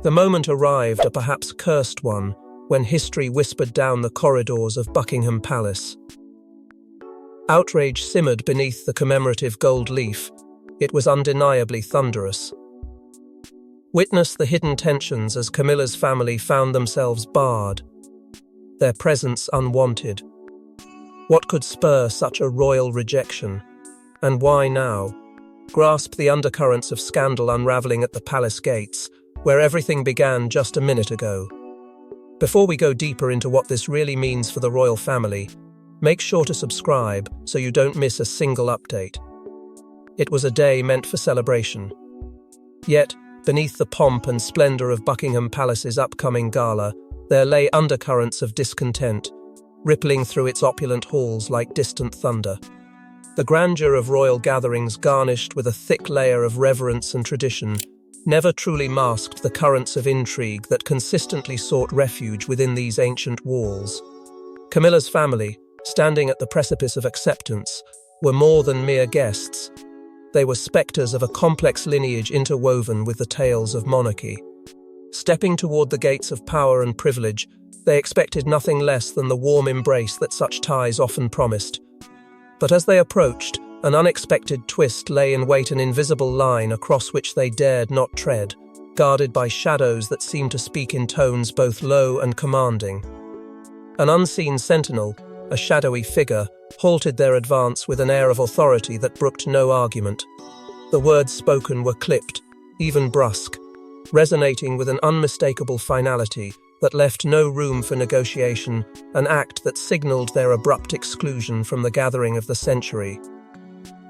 The moment arrived, a perhaps cursed one, when history whispered down the corridors of Buckingham Palace. Outrage simmered beneath the commemorative gold leaf. It was undeniably thunderous. Witness the hidden tensions as Camilla's family found themselves barred, their presence unwanted. What could spur such a royal rejection? And why now? Grasp the undercurrents of scandal unraveling at the palace gates, where everything began just a minute ago. Before we go deeper into what this really means for the royal family, make sure to subscribe so you don't miss a single update. It was a day meant for celebration. Yet, beneath the pomp and splendor of Buckingham Palace's upcoming gala, there lay undercurrents of discontent, rippling through its opulent halls like distant thunder. The grandeur of royal gatherings, garnished with a thick layer of reverence and tradition, never truly masked the currents of intrigue that consistently sought refuge within these ancient walls. Camilla's family, standing at the precipice of acceptance, were more than mere guests. They were spectres of a complex lineage interwoven with the tales of monarchy. Stepping toward the gates of power and privilege, they expected nothing less than the warm embrace that such ties often promised. But as they approached, an unexpected twist lay in wait, an invisible line across which they dared not tread, guarded by shadows that seemed to speak in tones both low and commanding. An unseen sentinel, a shadowy figure, halted their advance with an air of authority that brooked no argument. The words spoken were clipped, even brusque, resonating with an unmistakable finality that left no room for negotiation, an act that signaled their abrupt exclusion from the gathering of the century.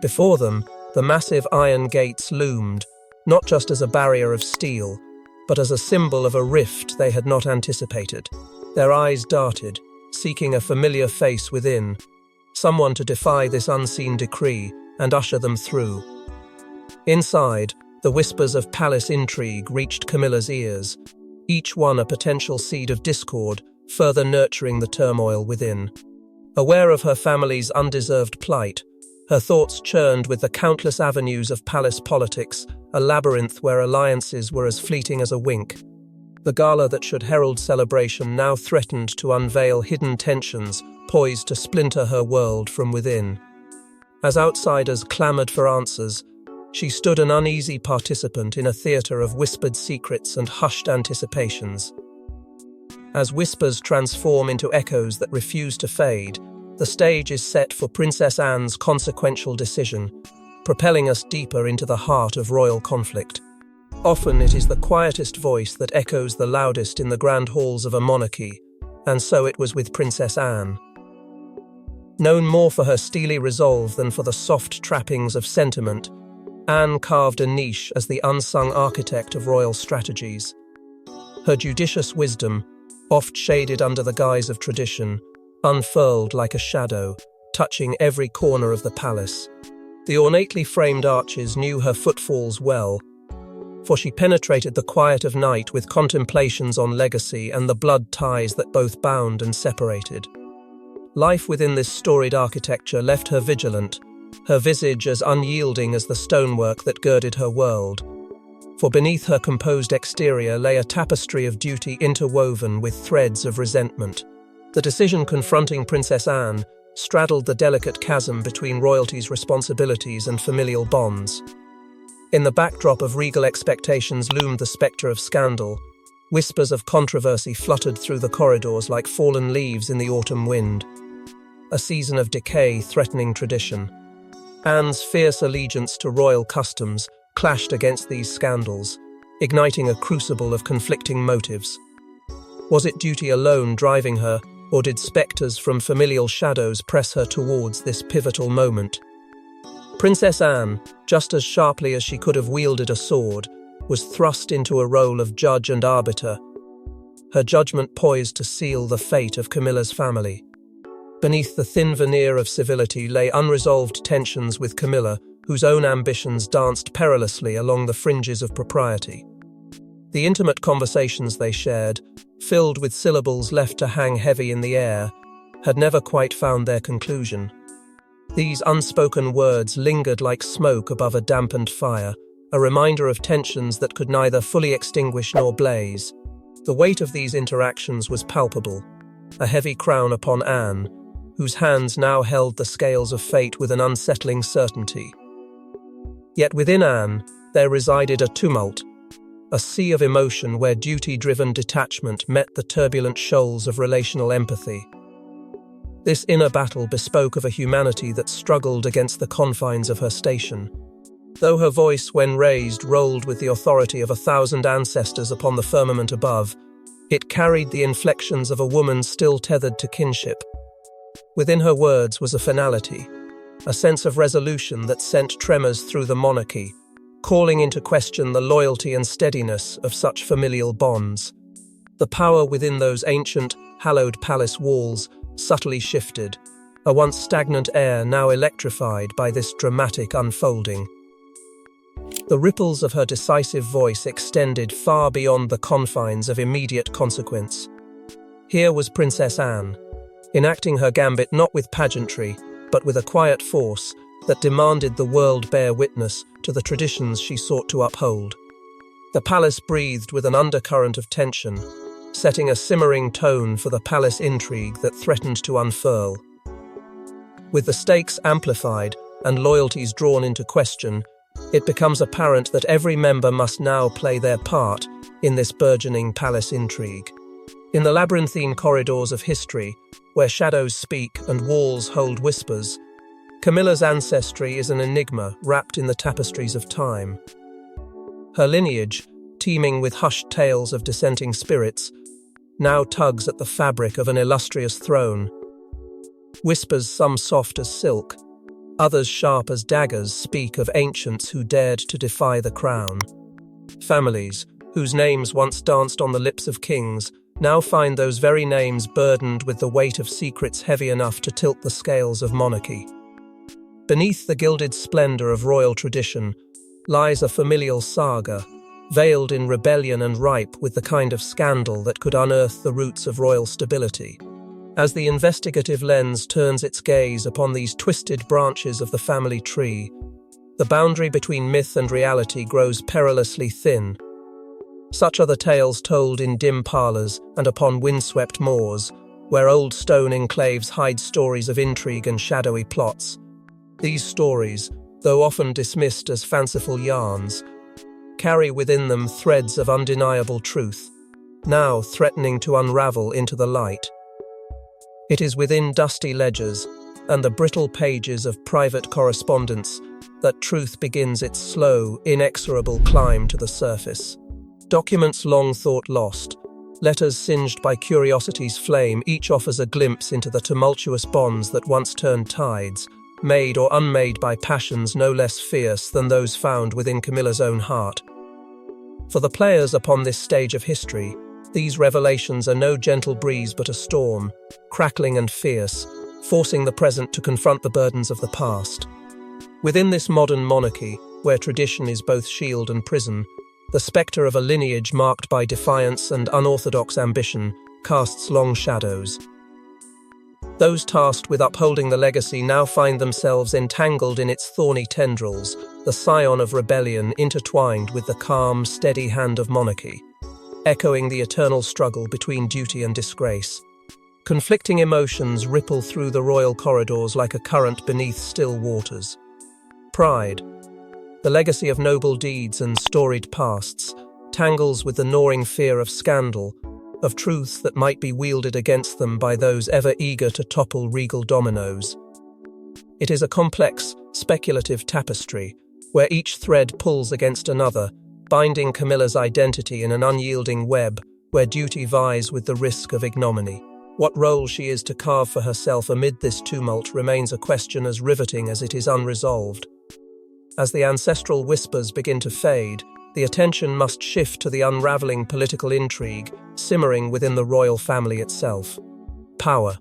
Before them, the massive iron gates loomed, not just as a barrier of steel, but as a symbol of a rift they had not anticipated. Their eyes darted, seeking a familiar face within, someone to defy this unseen decree and usher them through. Inside, the whispers of palace intrigue reached Camilla's ears, each one a potential seed of discord, further nurturing the turmoil within. Aware of her family's undeserved plight, her thoughts churned with the countless avenues of palace politics, a labyrinth where alliances were as fleeting as a wink. The gala that should herald celebration now threatened to unveil hidden tensions, poised to splinter her world from within. As outsiders clamored for answers, she stood an uneasy participant in a theatre of whispered secrets and hushed anticipations. As whispers transform into echoes that refuse to fade, the stage is set for Princess Anne's consequential decision, propelling us deeper into the heart of royal conflict. Often it is the quietest voice that echoes the loudest in the grand halls of a monarchy, and so it was with Princess Anne. Known more for her steely resolve than for the soft trappings of sentiment, Anne carved a niche as the unsung architect of royal strategies. Her judicious wisdom, oft shaded under the guise of tradition, unfurled like a shadow, touching every corner of the palace. The ornately framed arches knew her footfalls well, for she penetrated the quiet of night with contemplations on legacy and the blood ties that both bound and separated. Life within this storied architecture left her vigilant, her visage as unyielding as the stonework that girded her world. For beneath her composed exterior lay a tapestry of duty interwoven with threads of resentment. The decision confronting Princess Anne straddled the delicate chasm between royalty's responsibilities and familial bonds. In the backdrop of regal expectations loomed the spectre of scandal. Whispers of controversy fluttered through the corridors like fallen leaves in the autumn wind. A season of decay threatening tradition. Anne's fierce allegiance to royal customs clashed against these scandals, igniting a crucible of conflicting motives. Was it duty alone driving her, or did spectres from familial shadows press her towards this pivotal moment? Princess Anne, just as sharply as she could have wielded a sword, was thrust into a role of judge and arbiter, her judgment poised to seal the fate of Camilla's family. Beneath the thin veneer of civility lay unresolved tensions with Camilla, whose own ambitions danced perilously along the fringes of propriety. The intimate conversations they shared, filled with syllables left to hang heavy in the air, had never quite found their conclusion. These unspoken words lingered like smoke above a dampened fire, a reminder of tensions that could neither fully extinguish nor blaze. The weight of these interactions was palpable, a heavy crown upon Anne, whose hands now held the scales of fate with an unsettling certainty. Yet within Anne, there resided a tumult, a sea of emotion where duty-driven detachment met the turbulent shoals of relational empathy. This inner battle bespoke of a humanity that struggled against the confines of her station. Though her voice, when raised, rolled with the authority of 1,000 ancestors upon the firmament above, it carried the inflections of a woman still tethered to kinship. Within her words was a finality, a sense of resolution that sent tremors through the monarchy, calling into question the loyalty and steadiness of such familial bonds. The power within those ancient, hallowed palace walls subtly shifted, a once stagnant air now electrified by this dramatic unfolding. The ripples of her decisive voice extended far beyond the confines of immediate consequence. Here was Princess Anne, enacting her gambit not with pageantry, but with a quiet force that demanded the world bear witness to the traditions she sought to uphold. The palace breathed with an undercurrent of tension, setting a simmering tone for the palace intrigue that threatened to unfurl. With the stakes amplified and loyalties drawn into question, it becomes apparent that every member must now play their part in this burgeoning palace intrigue. In the labyrinthine corridors of history, where shadows speak and walls hold whispers, Camilla's ancestry is an enigma wrapped in the tapestries of time. Her lineage, teeming with hushed tales of dissenting spirits, now tugs at the fabric of an illustrious throne. Whispers, some soft as silk, others sharp as daggers, speak of ancients who dared to defy the crown. Families, whose names once danced on the lips of kings, now find those very names burdened with the weight of secrets heavy enough to tilt the scales of monarchy. Beneath the gilded splendor of royal tradition lies a familial saga, veiled in rebellion and ripe with the kind of scandal that could unearth the roots of royal stability. As the investigative lens turns its gaze upon these twisted branches of the family tree, the boundary between myth and reality grows perilously thin. Such are the tales told in dim parlours and upon windswept moors, where old stone enclaves hide stories of intrigue and shadowy plots. These stories, though often dismissed as fanciful yarns, carry within them threads of undeniable truth, now threatening to unravel into the light. It is within dusty ledgers and the brittle pages of private correspondence that truth begins its slow, inexorable climb to the surface. Documents long thought lost, letters singed by curiosity's flame, each offers a glimpse into the tumultuous bonds that once turned tides, made or unmade by passions no less fierce than those found within Camilla's own heart. For the players upon this stage of history, these revelations are no gentle breeze but a storm, crackling and fierce, forcing the present to confront the burdens of the past. Within this modern monarchy, where tradition is both shield and prison, the spectre of a lineage marked by defiance and unorthodox ambition casts long shadows. Those tasked with upholding the legacy now find themselves entangled in its thorny tendrils, the scion of rebellion intertwined with the calm, steady hand of monarchy, echoing the eternal struggle between duty and disgrace. Conflicting emotions ripple through the royal corridors like a current beneath still waters. Pride, the legacy of noble deeds and storied pasts, tangles with the gnawing fear of scandal, of truths that might be wielded against them by those ever eager to topple regal dominoes. It is a complex, speculative tapestry, where each thread pulls against another, binding Camilla's identity in an unyielding web where duty vies with the risk of ignominy. What role she is to carve for herself amid this tumult remains a question as riveting as it is unresolved. As the ancestral whispers begin to fade, the attention must shift to the unraveling political intrigue simmering within the royal family itself. Power,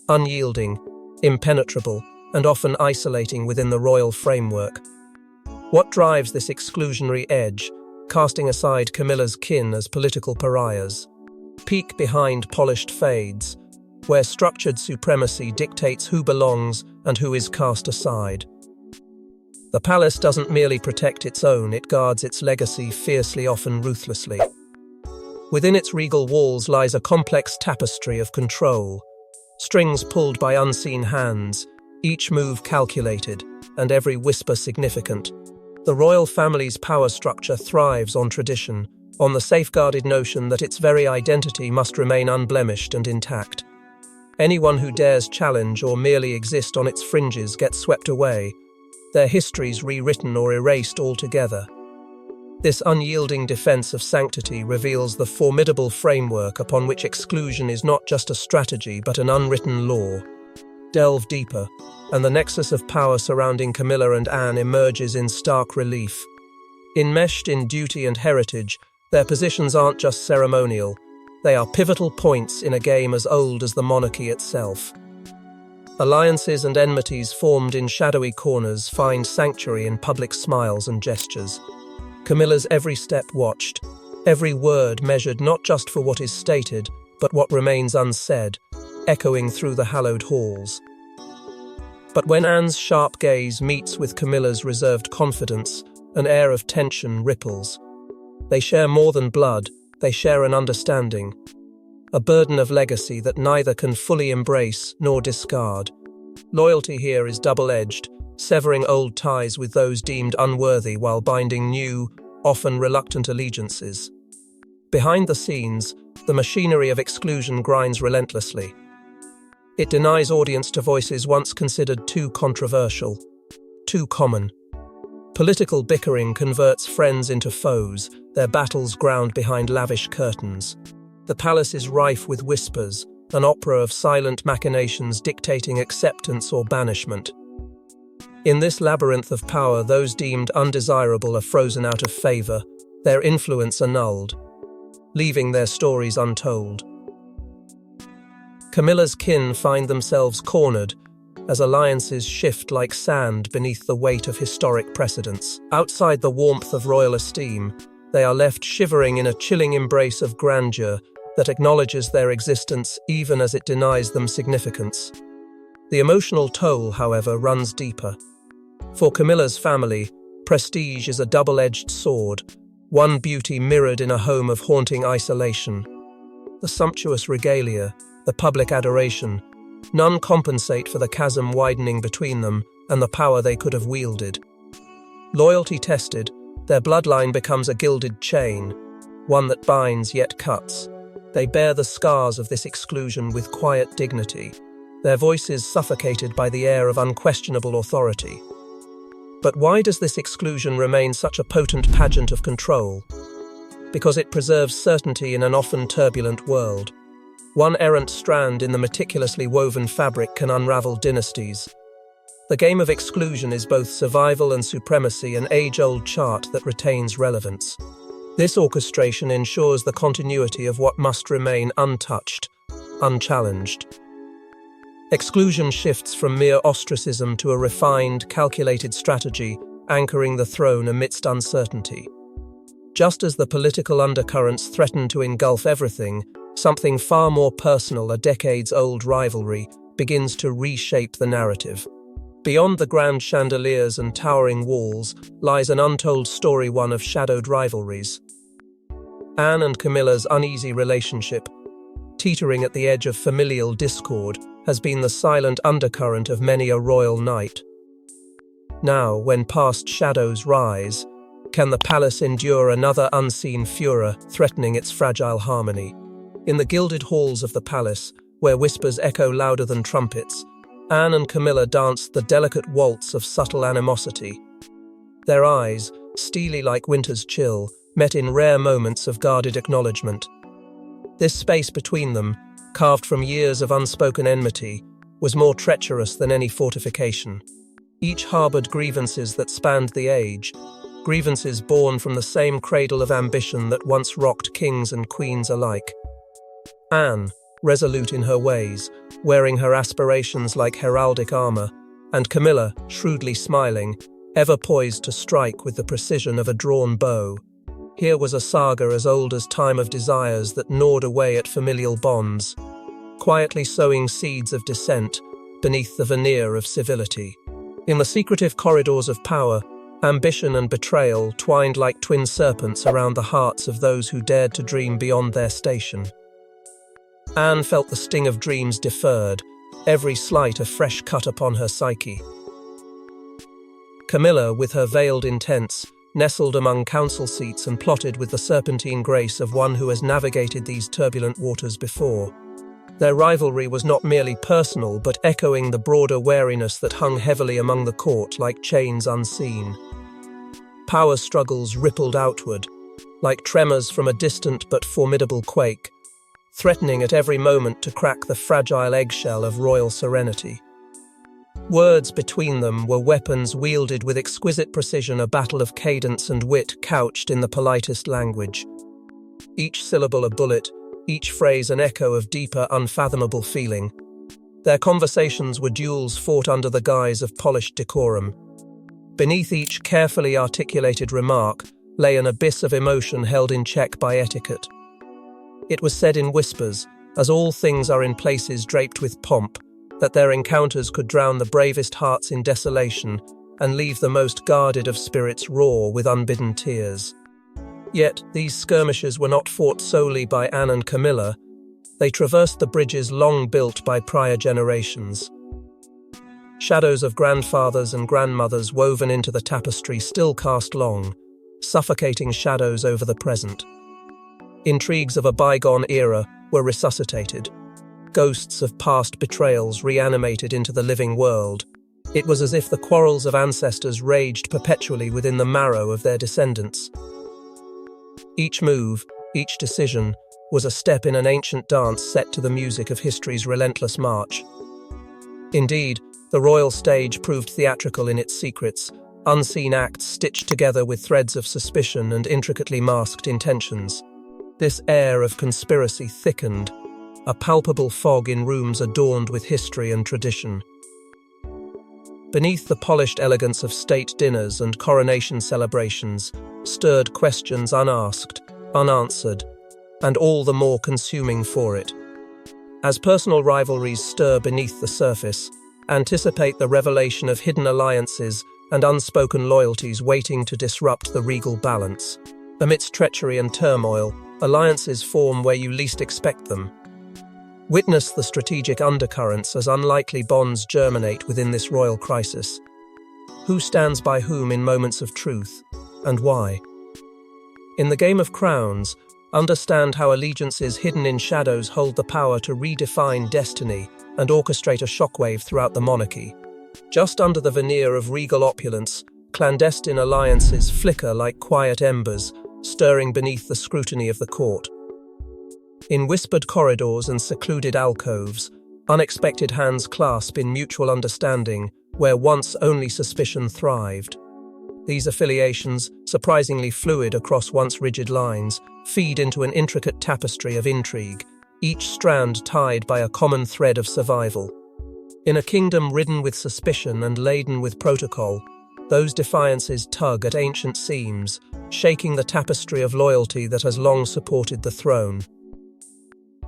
unyielding, impenetrable, and often isolating within the royal framework. What drives this exclusionary edge, casting aside Camilla's kin as political pariahs? Peek behind polished fades, where structured supremacy dictates who belongs and who is cast aside. The palace doesn't merely protect its own, it guards its legacy fiercely, often ruthlessly. Within its regal walls lies a complex tapestry of control, strings pulled by unseen hands, each move calculated, and every whisper significant. The royal family's power structure thrives on tradition, on the safeguarded notion that its very identity must remain unblemished and intact. Anyone who dares challenge or merely exist on its fringes gets swept away, their histories rewritten or erased altogether. This unyielding defense of sanctity reveals the formidable framework upon which exclusion is not just a strategy but an unwritten law. Delve deeper, and the nexus of power surrounding Camilla and Anne emerges in stark relief. Enmeshed in duty and heritage, their positions aren't just ceremonial, they are pivotal points in a game as old as the monarchy itself. Alliances and enmities formed in shadowy corners find sanctuary in public smiles and gestures. Camilla's every step watched, every word measured not just for what is stated, but what remains unsaid, echoing through the hallowed halls. But when Anne's sharp gaze meets with Camilla's reserved confidence, an air of tension ripples. They share more than blood, they share an understanding, a burden of legacy that neither can fully embrace nor discard. Loyalty here is double-edged, severing old ties with those deemed unworthy while binding new, often reluctant allegiances. Behind the scenes, the machinery of exclusion grinds relentlessly. It denies audience to voices once considered too controversial, too common. Political bickering converts friends into foes, their battles ground behind lavish curtains. The palace is rife with whispers, an opera of silent machinations dictating acceptance or banishment. In this labyrinth of power, those deemed undesirable are frozen out of favor, their influence annulled, leaving their stories untold. Camilla's kin find themselves cornered as alliances shift like sand beneath the weight of historic precedents. Outside the warmth of royal esteem, they are left shivering in a chilling embrace of grandeur that acknowledges their existence even as it denies them significance. The emotional toll, however, runs deeper. For Camilla's family, prestige is a double-edged sword, one beauty mirrored in a home of haunting isolation. The sumptuous regalia, the public adoration, none compensate for the chasm widening between them and the power they could have wielded. Loyalty tested, their bloodline becomes a gilded chain, one that binds yet cuts. They bear the scars of this exclusion with quiet dignity, their voices suffocated by the air of unquestionable authority. But why does this exclusion remain such a potent pageant of control? Because it preserves certainty in an often turbulent world. One errant strand in the meticulously woven fabric can unravel dynasties. The game of exclusion is both survival and supremacy, an age-old chart that retains relevance. This orchestration ensures the continuity of what must remain untouched, unchallenged. Exclusion shifts from mere ostracism to a refined, calculated strategy, anchoring the throne amidst uncertainty. Just as the political undercurrents threaten to engulf everything, something far more personal, a decades-old rivalry, begins to reshape the narrative. Beyond the grand chandeliers and towering walls lies an untold story, one of shadowed rivalries. Anne and Camilla's uneasy relationship, teetering at the edge of familial discord, has been the silent undercurrent of many a royal night. Now, when past shadows rise, can the palace endure another unseen furor threatening its fragile harmony? In the gilded halls of the palace, where whispers echo louder than trumpets, Anne and Camilla danced the delicate waltz of subtle animosity. Their eyes, steely like winter's chill, met in rare moments of guarded acknowledgement. This space between them, carved from years of unspoken enmity, was more treacherous than any fortification. Each harbored grievances that spanned the age, grievances born from the same cradle of ambition that once rocked kings and queens alike. Anne, resolute in her ways, wearing her aspirations like heraldic armor, and Camilla, shrewdly smiling, ever poised to strike with the precision of a drawn bow. Here was a saga as old as time of desires that gnawed away at familial bonds, quietly sowing seeds of dissent beneath the veneer of civility. In the secretive corridors of power, ambition and betrayal twined like twin serpents around the hearts of those who dared to dream beyond their station. Anne felt the sting of dreams deferred, every slight a fresh cut upon her psyche. Camilla, with her veiled intents, nestled among council seats and plotted with the serpentine grace of one who has navigated these turbulent waters before. Their rivalry was not merely personal, but echoing the broader wariness that hung heavily among the court like chains unseen. Power struggles rippled outward, like tremors from a distant but formidable quake, threatening at every moment to crack the fragile eggshell of royal serenity. Words between them were weapons wielded with exquisite precision, a battle of cadence and wit couched in the politest language. Each syllable a bullet, each phrase an echo of deeper, unfathomable feeling. Their conversations were duels fought under the guise of polished decorum. Beneath each carefully articulated remark lay an abyss of emotion held in check by etiquette. It was said in whispers, as all things are in places draped with pomp, that their encounters could drown the bravest hearts in desolation and leave the most guarded of spirits raw with unbidden tears. Yet these skirmishes were not fought solely by Anne and Camila. They traversed the bridges long built by prior generations. Shadows of grandfathers and grandmothers woven into the tapestry still cast long, suffocating shadows over the present. Intrigues of a bygone era were resuscitated. Ghosts of past betrayals reanimated into the living world. It was as if the quarrels of ancestors raged perpetually within the marrow of their descendants. Each move, each decision, was a step in an ancient dance set to the music of history's relentless march. Indeed, the royal stage proved theatrical in its secrets, unseen acts stitched together with threads of suspicion and intricately masked intentions. This air of conspiracy thickened, a palpable fog in rooms adorned with history and tradition. Beneath the polished elegance of state dinners and coronation celebrations stirred questions unasked, unanswered, and all the more consuming for it. As personal rivalries stir beneath the surface, anticipate the revelation of hidden alliances and unspoken loyalties waiting to disrupt the regal balance. Amidst treachery and turmoil, alliances form where you least expect them. Witness the strategic undercurrents as unlikely bonds germinate within this royal crisis. Who stands by whom in moments of truth, and why? In the Game of Crowns, understand how allegiances hidden in shadows hold the power to redefine destiny and orchestrate a shockwave throughout the monarchy. Just under the veneer of regal opulence, clandestine alliances flicker like quiet embers, stirring beneath the scrutiny of the court. In whispered corridors and secluded alcoves, unexpected hands clasp in mutual understanding where once only suspicion thrived. These affiliations, surprisingly fluid across once rigid lines, feed into an intricate tapestry of intrigue, each strand tied by a common thread of survival. In a kingdom ridden with suspicion and laden with protocol, those defiances tug at ancient seams, shaking the tapestry of loyalty that has long supported the throne.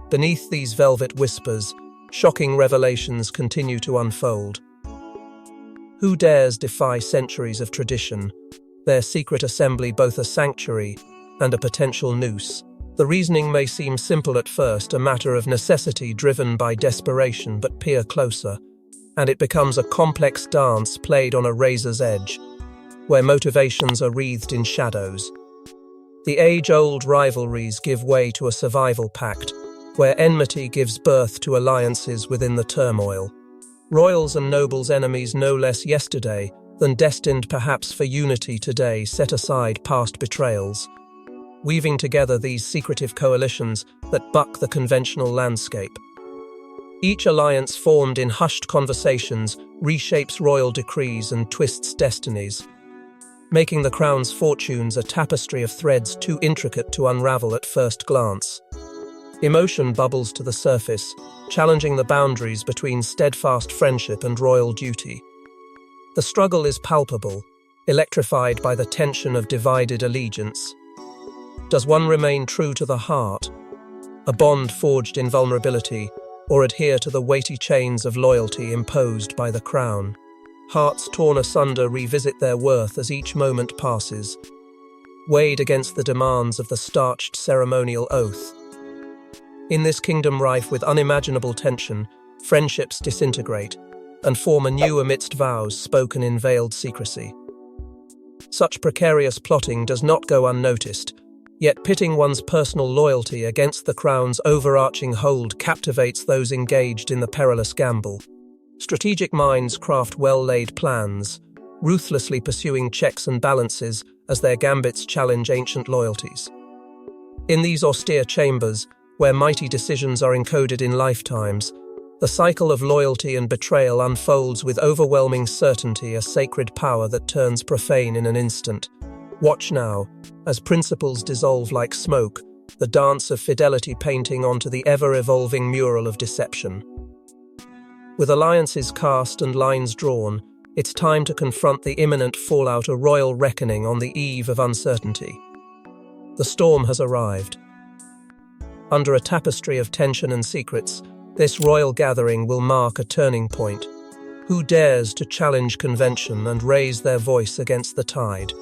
Beneath these velvet whispers, shocking revelations continue to unfold. Who dares defy centuries of tradition, their secret assembly both a sanctuary and a potential noose? The reasoning may seem simple at first, a matter of necessity driven by desperation, but peer closer, and it becomes a complex dance played on a razor's edge, where motivations are wreathed in shadows. The age-old rivalries give way to a survival pact, where enmity gives birth to alliances within the turmoil. Royals and nobles' enemies no less yesterday than destined perhaps for unity today set aside past betrayals, weaving together these secretive coalitions that buck the conventional landscape. Each alliance formed in hushed conversations reshapes royal decrees and twists destinies, making the crown's fortunes a tapestry of threads too intricate to unravel at first glance. Emotion bubbles to the surface, challenging the boundaries between steadfast friendship and royal duty. The struggle is palpable, electrified by the tension of divided allegiance. Does one remain true to the heart, a bond forged in vulnerability, or adhere to the weighty chains of loyalty imposed by the crown? Hearts torn asunder revisit their worth as each moment passes, weighed against the demands of the starched ceremonial oath. In this kingdom rife with unimaginable tension, friendships disintegrate and form anew amidst vows spoken in veiled secrecy. Such precarious plotting does not go unnoticed, yet pitting one's personal loyalty against the crown's overarching hold captivates those engaged in the perilous gamble. Strategic minds craft well-laid plans, ruthlessly pursuing checks and balances as their gambits challenge ancient loyalties. In these austere chambers, where mighty decisions are encoded in lifetimes, the cycle of loyalty and betrayal unfolds with overwhelming certainty, a sacred power that turns profane in an instant. Watch now, as principles dissolve like smoke, the dance of fidelity painting onto the ever-evolving mural of deception. With alliances cast and lines drawn, it's time to confront the imminent fallout, a royal reckoning on the eve of uncertainty. The storm has arrived. Under a tapestry of tension and secrets, this royal gathering will mark a turning point. Who dares to challenge convention and raise their voice against the tide?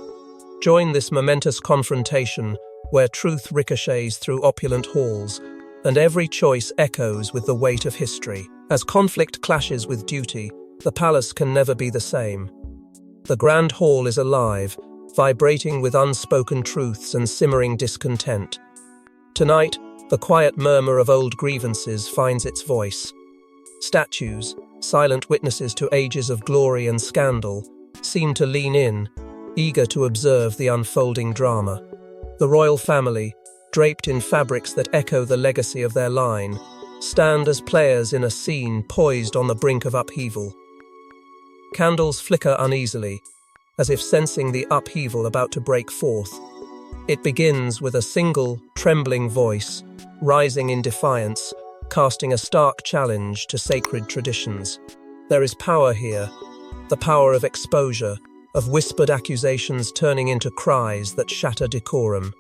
Join this momentous confrontation where truth ricochets through opulent halls and every choice echoes with the weight of history. As conflict clashes with duty, the palace can never be the same. The grand hall is alive, vibrating with unspoken truths and simmering discontent. Tonight, the quiet murmur of old grievances finds its voice. Statues, silent witnesses to ages of glory and scandal, seem to lean in, eager to observe the unfolding drama. The royal family, draped in fabrics that echo the legacy of their line, stand as players in a scene poised on the brink of upheaval. Candles flicker uneasily, as if sensing the upheaval about to break forth. It begins with a single, trembling voice, rising in defiance, casting a stark challenge to sacred traditions. There is power here, the power of exposure, of whispered accusations turning into cries that shatter decorum.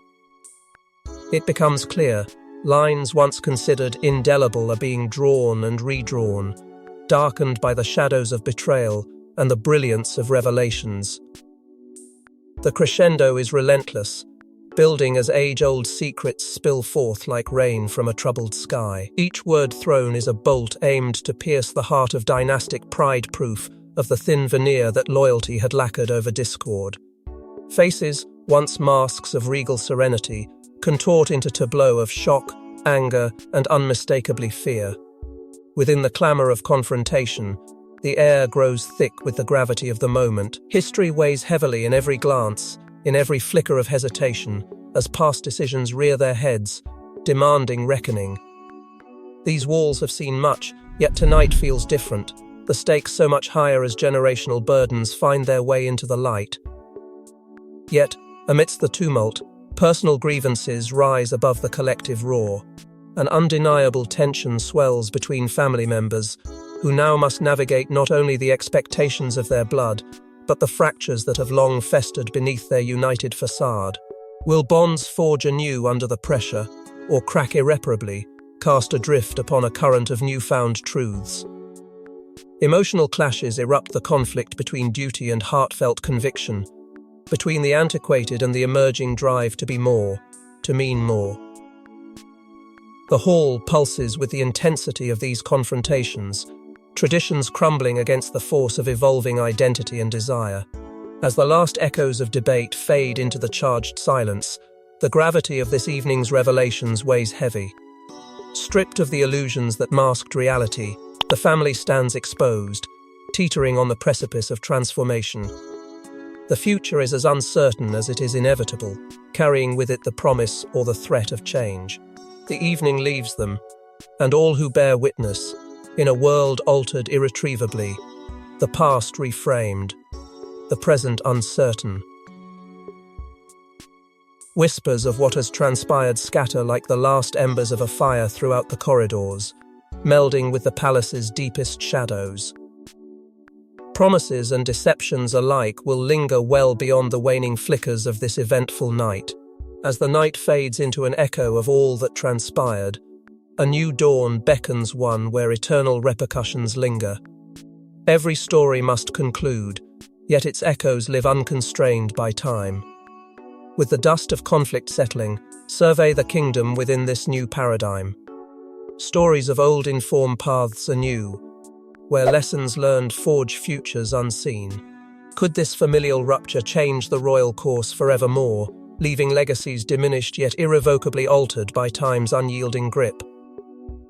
It becomes clear, lines once considered indelible are being drawn and redrawn, darkened by the shadows of betrayal and the brilliance of revelations. The crescendo is relentless, building as age-old secrets spill forth like rain from a troubled sky. Each word thrown is a bolt aimed to pierce the heart of dynastic pride, proof of the thin veneer that loyalty had lacquered over discord. Faces, once masks of regal serenity, contort into tableaux of shock, anger, and unmistakably fear. Within the clamour of confrontation, the air grows thick with the gravity of the moment. History weighs heavily in every glance, in every flicker of hesitation, as past decisions rear their heads, demanding reckoning. These walls have seen much, yet tonight feels different, the stakes so much higher as generational burdens find their way into the light. Yet, amidst the tumult, personal grievances rise above the collective roar. An undeniable tension swells between family members, who now must navigate not only the expectations of their blood, but the fractures that have long festered beneath their united facade. Will bonds forge anew under the pressure, or crack irreparably, cast adrift upon a current of newfound truths? Emotional clashes erupt, the conflict between duty and heartfelt conviction, between the antiquated and the emerging drive to be more, to mean more. The hall pulses with the intensity of these confrontations, traditions crumbling against the force of evolving identity and desire. As the last echoes of debate fade into the charged silence, the gravity of this evening's revelations weighs heavy. Stripped of the illusions that masked reality, the family stands exposed, teetering on the precipice of transformation. The future is as uncertain as it is inevitable, carrying with it the promise or the threat of change. The evening leaves them, and all who bear witness, in a world altered irretrievably, the past reframed, the present uncertain. Whispers of what has transpired scatter like the last embers of a fire throughout the corridors, melding with the palace's deepest shadows. Promises and deceptions alike will linger well beyond the waning flickers of this eventful night. As the night fades into an echo of all that transpired, a new dawn beckons one where eternal repercussions linger. Every story must conclude, yet its echoes live unconstrained by time. With the dust of conflict settling, survey the kingdom within this new paradigm. Stories of old inform paths anew, where lessons learned forge futures unseen. Could this familial rupture change the royal course forevermore, leaving legacies diminished yet irrevocably altered by time's unyielding grip?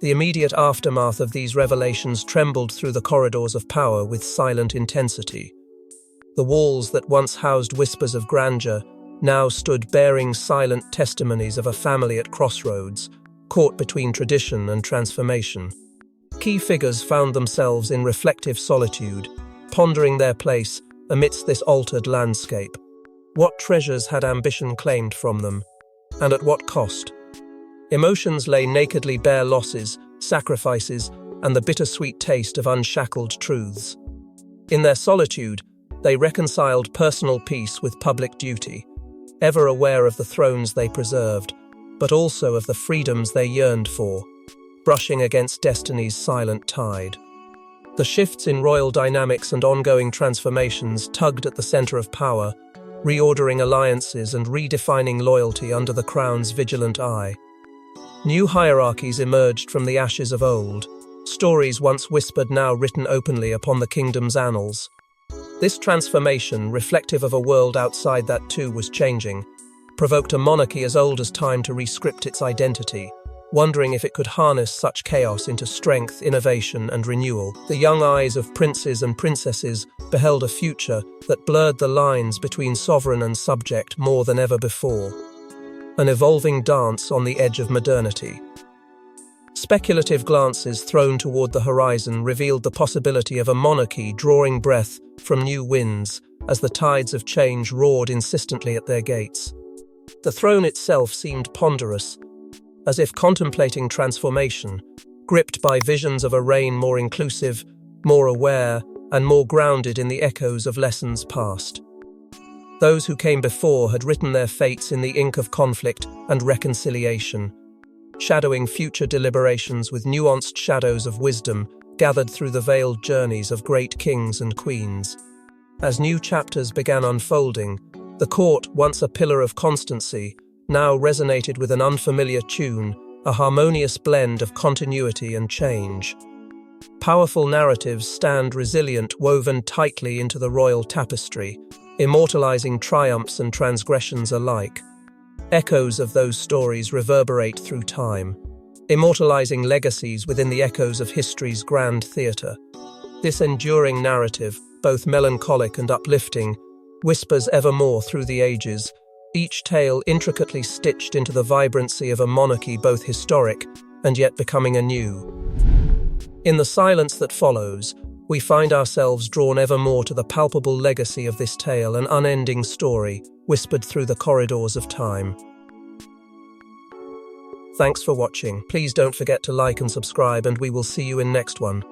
The immediate aftermath of these revelations trembled through the corridors of power with silent intensity. The walls that once housed whispers of grandeur now stood bearing silent testimonies of a family at crossroads, caught between tradition and transformation. Key figures found themselves in reflective solitude, pondering their place amidst this altered landscape. What treasures had ambition claimed from them, and at what cost? Emotions lay nakedly bare: losses, sacrifices, and the bittersweet taste of unshackled truths. In their solitude, they reconciled personal peace with public duty, ever aware of the thrones they preserved, but also of the freedoms they yearned for, brushing against destiny's silent tide. The shifts in royal dynamics and ongoing transformations tugged at the center of power, reordering alliances and redefining loyalty under the crown's vigilant eye. New hierarchies emerged from the ashes of old, stories once whispered now written openly upon the kingdom's annals. This transformation, reflective of a world outside that too was changing, provoked a monarchy as old as time to rescript its identity, wondering if it could harness such chaos into strength, innovation, and renewal. The young eyes of princes and princesses beheld a future that blurred the lines between sovereign and subject more than ever before. An evolving dance on the edge of modernity. Speculative glances thrown toward the horizon revealed the possibility of a monarchy drawing breath from new winds as the tides of change roared insistently at their gates. The throne itself seemed ponderous, as if contemplating transformation, gripped by visions of a reign more inclusive, more aware, and more grounded in the echoes of lessons past. Those who came before had written their fates in the ink of conflict and reconciliation, shadowing future deliberations with nuanced shadows of wisdom gathered through the veiled journeys of great kings and queens. As new chapters began unfolding, the court, once a pillar of constancy, now resonated with an unfamiliar tune, a harmonious blend of continuity and change. Powerful narratives stand resilient, woven tightly into the royal tapestry, immortalizing triumphs and transgressions alike. Echoes of those stories reverberate through time, immortalizing legacies within the echoes of history's grand theatre. This enduring narrative, both melancholic and uplifting, whispers evermore through the ages, each tale intricately stitched into the vibrancy of a monarchy both historic and yet becoming anew. In the silence that follows, we find ourselves drawn evermore to the palpable legacy of this tale, an unending story, whispered through the corridors of time. Thanks for watching. Please don't forget to like and subscribe, and we will see you in next one.